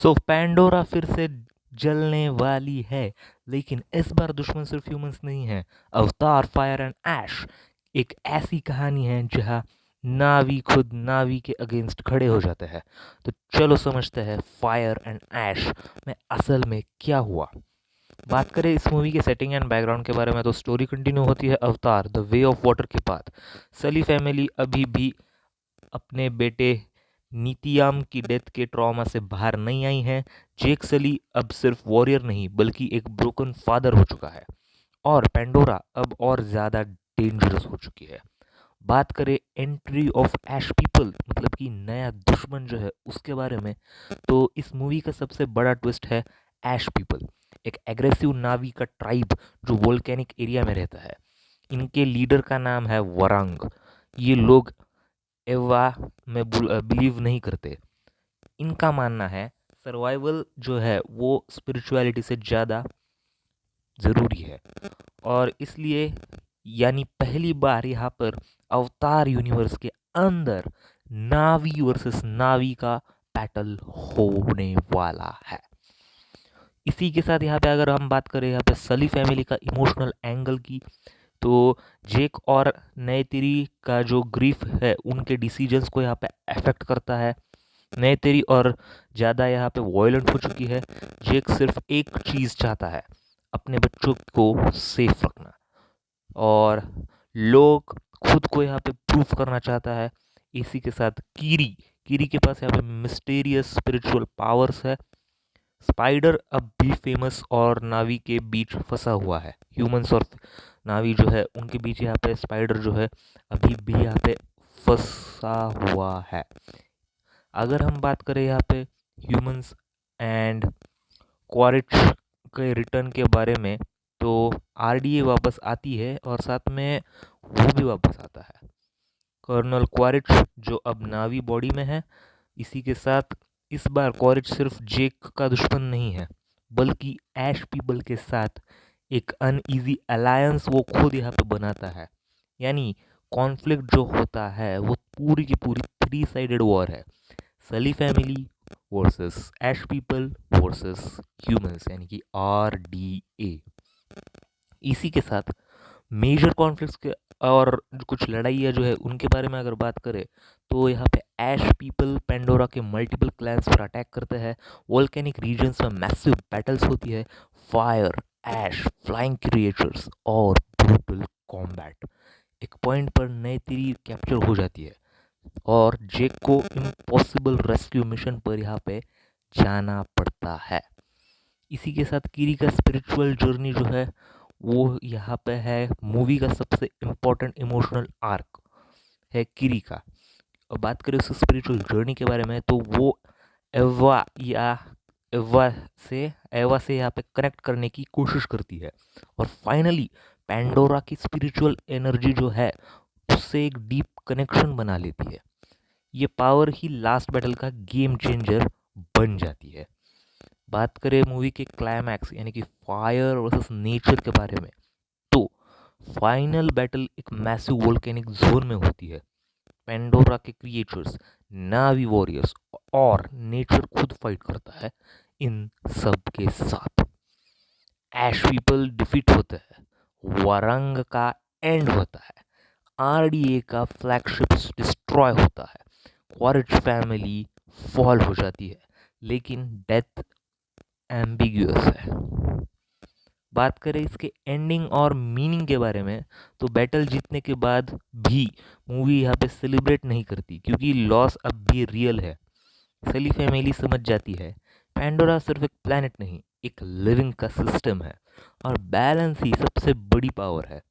सो Pandora फिर से जलने वाली है, लेकिन इस बार दुश्मन सिर्फ ह्यूमंस नहीं है। अवतार, फायर एंड ऐश एक ऐसी कहानी है जहाँ नावी खुद नावी के अगेंस्ट खड़े हो जाते हैं। तो चलो समझते हैं फायर एंड ऐश में असल में क्या हुआ। बात करें इस मूवी के सेटिंग एंड बैकग्राउंड के बारे में, तो स्टोरी कंटिन्यू होती है अवतार द वे ऑफ वाटर के बाद। सली फैमिली अभी भी अपने बेटे नीतियाम की डेथ के ट्रॉमा से बाहर नहीं आई है। जेक सली अब सिर्फ वॉरियर नहीं बल्कि एक ब्रोकन फादर हो चुका है, और पेंडोरा अब और ज़्यादा डेंजरस हो चुकी है। बात करें एंट्री ऑफ ऐश पीपल, मतलब कि नया दुश्मन जो है उसके बारे में, तो इस मूवी का सबसे बड़ा ट्विस्ट है ऐश पीपल, एक एग्रेसिव नावी का ट्राइब जो वोल्केनिक एरिया में रहता है। इनके लीडर का नाम है वरांग। ये लोग एवा में बिलीव नहीं करते। इनका मानना है सर्वाइवल जो है वो स्पिरिचुअलिटी से ज़्यादा ज़रूरी है, और इसलिए यानी पहली बार यहाँ पर अवतार यूनिवर्स के अंदर नावी वर्सेस नावी का बैटल होने वाला है। इसी के साथ यहाँ पे अगर हम बात करें यहाँ पे सली फैमिली का इमोशनल एंगल की, तो जेक और नयतिरी का जो ग्रीफ है उनके डिसीजंस को यहाँ पे अफेक्ट करता है। नयतिरी और ज़्यादा यहाँ पे वॉयलेंट हो चुकी है। जेक सिर्फ एक चीज़ चाहता है, अपने बच्चों को सेफ रखना, और लोग खुद को यहाँ पे प्रूफ करना चाहता है। इसी के साथ कीरी कीरी के पास यहाँ पे मिस्टीरियस स्पिरिचुअल पावर्स है। स्पाइडर अब भी फेमस और नावी के बीच फंसा हुआ है। ह्यूमंस और नावी जो है उनके बीच यहाँ पे स्पाइडर जो है अभी भी यहाँ पे फंसा हुआ है। अगर हम बात करें यहाँ पे ह्यूमंस एंड क्वारिच के रिटर्न के बारे में, तो आरडीए वापस आती है और साथ में वो भी वापस आता है, कर्नल क्वारिच जो अब नावी बॉडी में है। इसी के साथ इस बार क्वारिच सिर्फ जेक का दुश्मन नहीं है, बल्कि ऐश पीपल के साथ एक अनईजी अलायंस वो खुद यहाँ पे बनाता है। यानी कॉन्फ्लिक्ट जो होता है वो पूरी की पूरी 3 साइडेड वॉर है। सली फैमिली वर्सेस ऐश पीपल वर्सेस ह्यूमंस, यानी कि आरडीए। इसी के साथ मेजर कॉन्फ्लिक्ट्स के और कुछ लड़ाइयाँ जो है उनके बारे में अगर बात करें, तो यहाँ पे ऐश पीपल पेंडोरा के मल्टीपल क्लैंस पर अटैक करते हैं। वोल्केनिक रीजन्स में मैसिव बैटल्स होती है। फायर, ऐश, फ्लाइंग क्रिएचर्स और ब्रूटल कॉम्बैट। एक पॉइंट पर नई तिरी कैप्चर हो जाती है और जेक को इम्पॉसिबल रेस्क्यू मिशन पर यहाँ पे जाना पड़ता है। इसी के साथ कीरी का स्पिरिचुअल जर्नी जो है वो यहाँ पे है। मूवी का सबसे इम्पोर्टेंट इमोशनल आर्क है कीरी का। और बात करें उस स्पिरिचुअल जर्नी के बारे में, तो वो एवा या एवा एवा से यहाँ पे कनेक्ट करने की कोशिश करती है, और फाइनली पैंडोरा की स्पिरिचुअल एनर्जी जो है उससे एक डीप कनेक्शन बना लेती है। ये पावर ही लास्ट बैटल का गेम चेंजर बन जाती है। बात करें मूवी के क्लाइमैक्स यानी कि फायर वर्सेस नेचर के बारे में, तो फाइनल बैटल एक मैसिव वोल्केनिक जोन में होती है। पेंडोरा के क्रिएचर्स, नावी वॉरियर्स और नेचर खुद फाइट करता है इन सब के साथ। ऐश पीपल डिफीट होते हैं, वारंग का एंड होता है, आरडीए का फ्लैगशिप डिस्ट्रॉय होता है, क्वारिच फैमिली फॉल हो जाती है, लेकिन डेथ एम्बिग्यूअस है। बात करें इसके एंडिंग और मीनिंग के बारे में, तो बैटल जीतने के बाद भी मूवी यहाँ पे सेलिब्रेट नहीं करती, क्योंकि लॉस अब भी रियल है। सली फैमिली समझ जाती है पैंडोरा सिर्फ एक प्लैनेट नहीं, एक लिविंग का सिस्टम है, और बैलेंस ही सबसे बड़ी पावर है।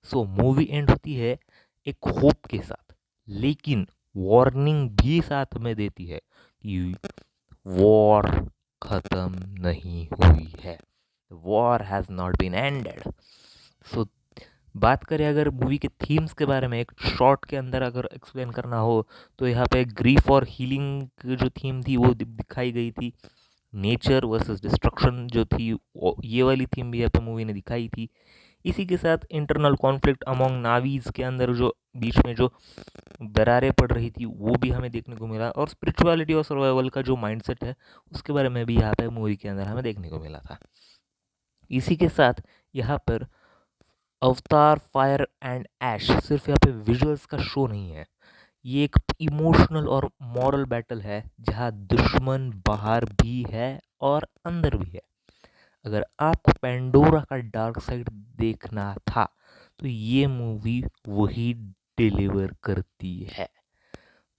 सो मूवी एंड होती है एक होप के साथ, लेकिन वार्निंग भी साथ में देती है कि वॉर खत्म नहीं हुई है, war has not been ended. So बात करें अगर मूवी के थीम्स के बारे में एक शॉर्ट के अंदर अगर एक्सप्लेन करना हो, तो यहाँ पे ग्रीफ और हीलिंग जो थीम थी वो दिखाई गई थी। नेचर वर्सेस डिस्ट्रक्शन जो थी ये वाली थीम भी यहाँ पे मूवी ने दिखाई थी। इसी के साथ इंटरनल कॉन्फ्लिक्ट अमॉन्ग नावीज़ के अंदर जो बीच में जो दरारें पड़ रही थी वो भी हमें देखने को मिला, और स्पिरिचुअलिटी और सर्वाइवल का जो माइंडसेट है उसके बारे में भी यहाँ पे मूवी के अंदर हमें देखने को मिला था। इसी के साथ यहाँ पर अवतार फायर एंड ऐश सिर्फ यहाँ पे विजुअल्स का शो नहीं है, ये एक इमोशनल और मॉरल बैटल है जहाँ दुश्मन बाहर भी है और अंदर भी है। अगर आपको पेंडोरा का डार्क साइड देखना था तो ये मूवी वही डिलीवर करती है।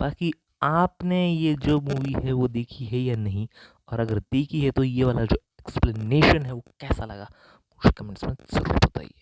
बाकी आपने ये जो मूवी है वो देखी है या नहीं, और अगर देखी है तो ये वाला जो एक्सप्लेनेशन है वो कैसा लगा मुझे कमेंट्स में ज़रूर बताइए।